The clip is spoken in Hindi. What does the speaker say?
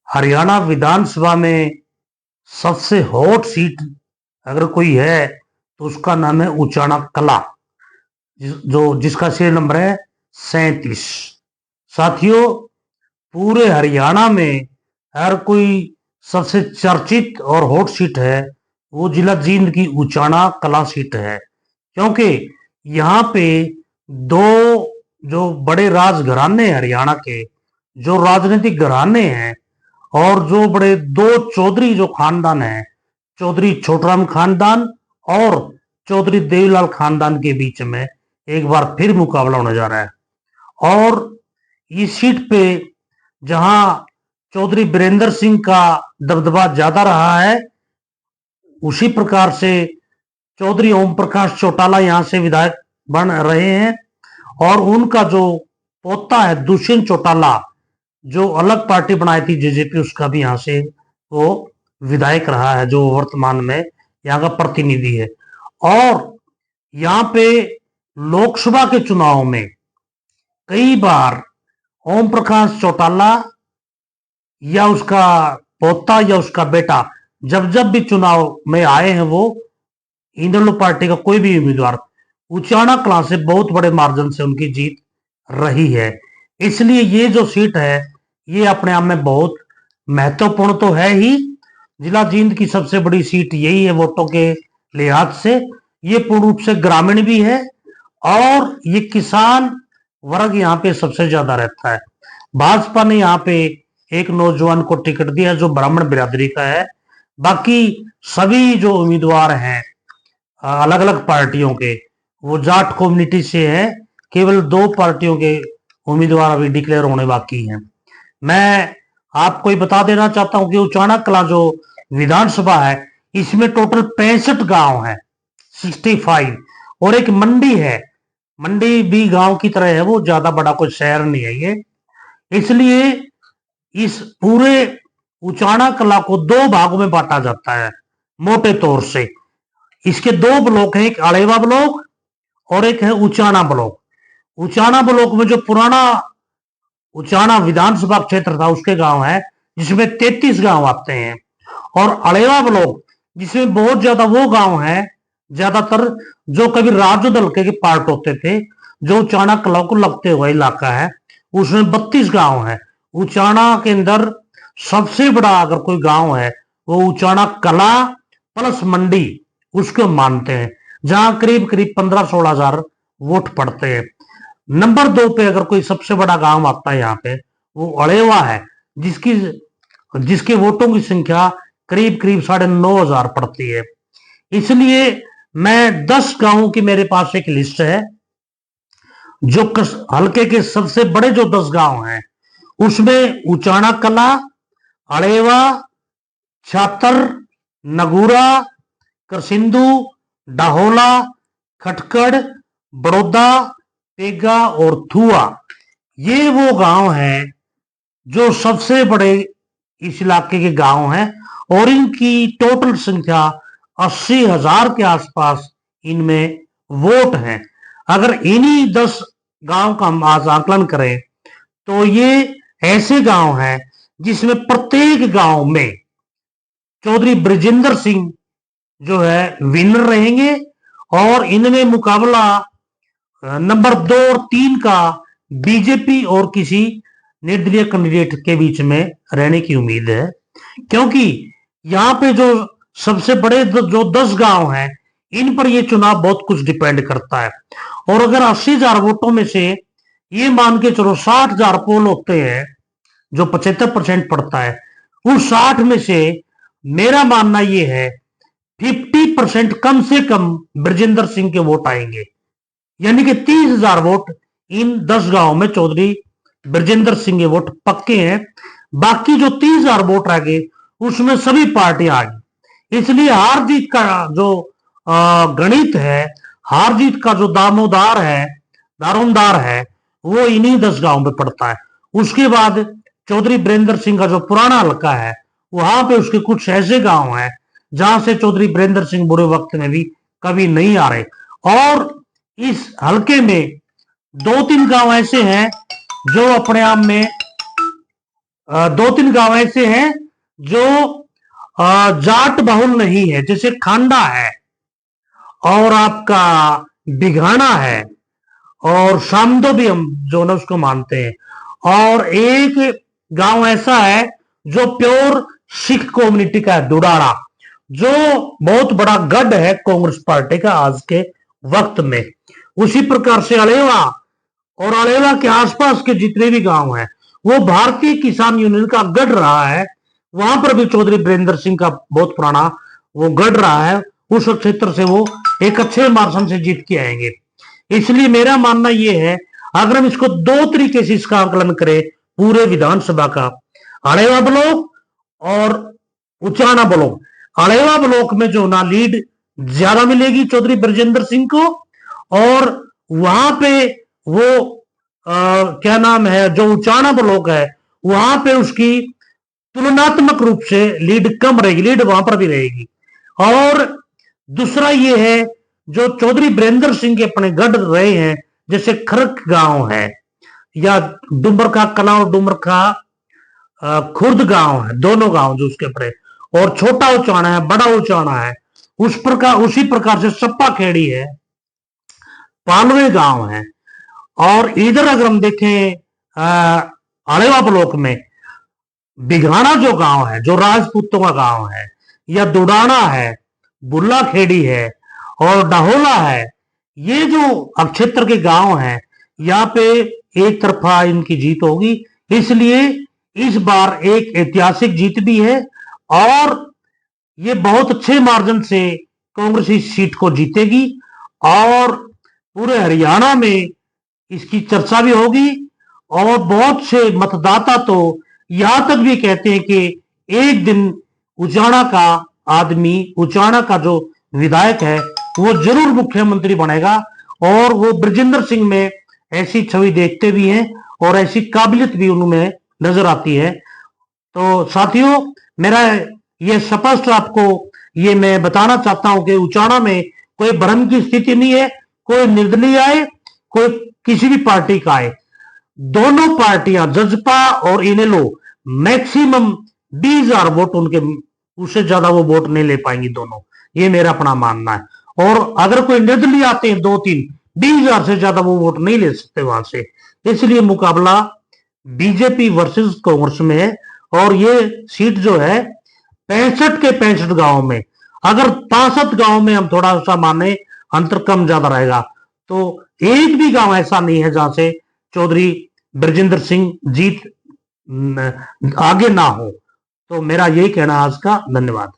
हरियाणा विधानसभा में सबसे हॉट सीट अगर कोई है तो उसका नाम है उचाना कला, जिसका सीरियल नंबर है 37। साथियों, पूरे हरियाणा में अगर कोई सबसे चर्चित और हॉट सीट है वो जिला जींद की उचाना कला सीट है, क्योंकि यहाँ पे दो जो बड़े राजघराने हरियाणा के, जो राजनीतिक घराने हैं और जो बड़े दो चौधरी जो खानदान है, चौधरी छोटराम खानदान और चौधरी देवीलाल खानदान के बीच में एक बार फिर मुकाबला होने जा रहा है। और इस सीट पे जहां चौधरी बीरेंद्र सिंह का दबदबा ज्यादा रहा है, उसी प्रकार से चौधरी ओम प्रकाश चौटाला यहां से विधायक बन रहे हैं और उनका जो पोता है दुष्यंत चौटाला, जो अलग पार्टी बनाई थी जेजेपी, उसका भी यहां से वो विधायक रहा है, जो वर्तमान में यहाँ का प्रतिनिधि है। और यहाँ पे लोकसभा के चुनाव में कई बार ओम प्रकाश चौटाला या उसका पोता या उसका बेटा जब जब भी चुनाव में आए हैं, वो इन दोनों पार्टी का कोई भी उम्मीदवार उचाना कला से बहुत बड़े मार्जिन से उनकी जीत रही है। इसलिए ये जो सीट है ये अपने आप में बहुत महत्वपूर्ण तो है ही। जिला जींद की सबसे बड़ी सीट यही है वोटों के लिहाज से। ये पूर्ण रूप से ग्रामीण भी है और ये किसान वर्ग यहाँ पे सबसे ज्यादा रहता है। भाजपा ने यहाँ पे एक नौजवान को टिकट दिया जो ब्राह्मण बिरादरी का है। बाकी सभी जो उम्मीदवार हैं अलग अलग पार्टियों के, वो जाट कम्युनिटी से है। केवल 2 पार्टियों के उम्मीदवार अभी डिक्लेयर होने बाकी हैं। मैं आपको ये बता देना चाहता हूं कि उचाना कला जो विधानसभा है इसमें टोटल 65 गांव है, 65, और एक मंडी है। मंडी भी गांव की तरह है, वो ज्यादा बड़ा कोई शहर नहीं है ये। इसलिए इस पूरे उचाना कला को 2 भागों में बांटा जाता है मोटे तौर से। इसके 2 ब्लॉक हैं, एक अड़ेवा ब्लॉक और एक है उचाना ब्लॉक। उचाना ब्लॉक में जो पुराना उचाना विधानसभा क्षेत्र था उसके गांव है, जिसमें 33 गांव आते हैं। और अड़ेवा ब्लॉक जिसमें बहुत ज्यादा वो गांव है, ज्यादातर जो कभी राजद हल्के के पार्ट होते थे, जो उचाना कला को लगते हुए इलाका है, उसमें 32 गांव है। उचाना के अंदर सबसे बड़ा अगर कोई गांव है वो उचाना कला प्लस मंडी उसको मानते हैं, जहां करीब करीब 15-16 हजार वोट पड़ते हैं। नंबर 2 पे अगर कोई सबसे बड़ा गांव आता है यहाँ पे, वो अड़ेवा है, जिसके वोटों की संख्या करीब करीब 9,500 पड़ती है। इसलिए मैं 10 गांवों की मेरे पास एक लिस्ट है, जो हल्के के सबसे बड़े जो 10 गांव हैं उसमें उचाना कला, अड़ेवा, छातर, नगूरा, करसिंधु, डाहोला, खटकड़, बड़ौदा, पेगा और थुआ, ये वो गांव हैं जो सबसे बड़े इस इलाके के गांव हैं और इनकी टोटल संख्या 80,000 के आसपास इनमें वोट हैं। अगर इन्हीं 10 गांव का हम आज आकलन करें तो ये ऐसे गांव हैं जिसमें प्रत्येक गांव में चौधरी ब्रजेंद्र सिंह जो है विनर रहेंगे और इनमें मुकाबला नंबर 2 और 3 का बीजेपी और किसी निर्दलीय कैंडिडेट के बीच में रहने की उम्मीद है, क्योंकि यहाँ पे जो सबसे बड़े जो 10 गांव हैं इन पर ये चुनाव बहुत कुछ डिपेंड करता है। और अगर 80,000 वोटों में से ये मान के चलो 60,000 पोल होते हैं, जो 75% पड़ता है, उस 60 में से मेरा मानना ये है 50% कम से कम ब्रजेंद्र सिंह के वोट आएंगे, यानी कि 30,000 वोट इन 10 गांवों में चौधरी ब्रजेंद्र सिंह के वोट पक्के हैं। बाकी जो 30,000 वोट रह गए उसमें सभी पार्टियां आ गई। इसलिए हार जीत का जो गणित है, हार जीत का जो दारोमदार है वो इन्हीं 10 गांव में पड़ता है। उसके बाद चौधरी बीरेंद्र सिंह का जो पुराना हल्का है वहां पे उसके कुछ ऐसे गांव हैं जहां से चौधरी बीरेंद्र सिंह बुरे वक्त में भी कभी नहीं आ रहे। और इस हल्के में 2-3 गांव ऐसे हैं जो अपने आप में दो तीन गांव ऐसे हैं जो जाट बहुल नहीं है, जैसे खांडा है और आपका बिघाना है और शामदो भी हम जो ना उसको मानते हैं। और एक गांव ऐसा है जो प्योर सिख कम्युनिटी का है, दुडाड़ा, जो बहुत बड़ा गढ़ है कांग्रेस पार्टी का आज के वक्त में। उसी प्रकार से अलेवा और अलेवा के आसपास के जितने भी गांव हैं वो भारतीय किसान यूनियन का गढ़ रहा है। वहां पर भी चौधरी वीरेंद्र सिंह का बहुत पुराना वो गढ़ रहा है। उस क्षेत्र से वो एक अच्छे मार्जिन से जीत के आएंगे। इसलिए मेरा मानना यह है, अगर हम इसको दो तरीके से इसका आकलन करें पूरे विधानसभा का, अलेवा ब्लॉक और उचाना ब्लॉक, अलेवा ब्लॉक में जो ना लीड ज्यादा मिलेगी चौधरी ब्रजेंद्र सिंह को, और वहां पे वो क्या नाम है, जो उचाना ब्लॉक है वहां पे उसकी तुलनात्मक रूप से लीड कम रहेगी, लीड वहां पर भी रहेगी। और दूसरा ये है, जो चौधरी वीरेंद्र सिंह के अपने गढ़ रहे हैं, जैसे खरक गांव है या डुमरखा कला और डुमरखा खुर्द गांव है, दोनों गांव जो उसके ऊपर, और छोटा उचाना है, बड़ा उचाना है, उसी प्रकार से सप्पा खेड़ी है, पालवे गांव है। और इधर अगर हम देखें अलेवा ब्लॉक में बिघाना जो गांव है, जो राजपूतों का गांव है, या दुडाना है, बुल्ला खेड़ी है और डाहोला है, ये जो क्षेत्र के गांव हैं, यहाँ पे एक तरफा इनकी जीत होगी। इसलिए इस बार एक ऐतिहासिक जीत भी है और ये बहुत अच्छे मार्जिन से कांग्रेस इस सीट को जीतेगी और पूरे हरियाणा में इसकी चर्चा भी होगी। और बहुत से मतदाता तो यहां तक भी कहते हैं कि एक दिन उचाना का आदमी, उचाना का जो विधायक है वो जरूर मुख्यमंत्री बनेगा। और वो ब्रजेंद्र सिंह में ऐसी छवि देखते भी हैं और ऐसी काबिलियत भी उनमें नजर आती है। तो साथियों, मेरा ये स्पष्ट आपको ये मैं बताना चाहता हूं कि उचाना में कोई भ्रम की स्थिति नहीं है, कोई निर्दलीय आए, कोई किसी भी पार्टी का आए, दोनों पार्टियां जजपा और इनेलो मैक्सिमम 20,000 वोट उनके, उससे ज्यादा वो वोट नहीं ले पाएंगी दोनों, ये मेरा अपना मानना है। और अगर कोई निर्दलीय आते हैं 2-3, 20,000 से ज्यादा वो वोट नहीं ले सकते वहां से। इसलिए मुकाबला बीजेपी वर्सेस कांग्रेस में है। और ये सीट जो है 65 के 65 गांव में, अगर 65 गांव में हम थोड़ा सा माने अंतर कम ज्यादा रहेगा, तो एक भी गांव ऐसा नहीं है जहां से चौधरी ब्रजेंद्र सिंह जीत आगे ना हो। तो मेरा यही कहना आज का, धन्यवाद।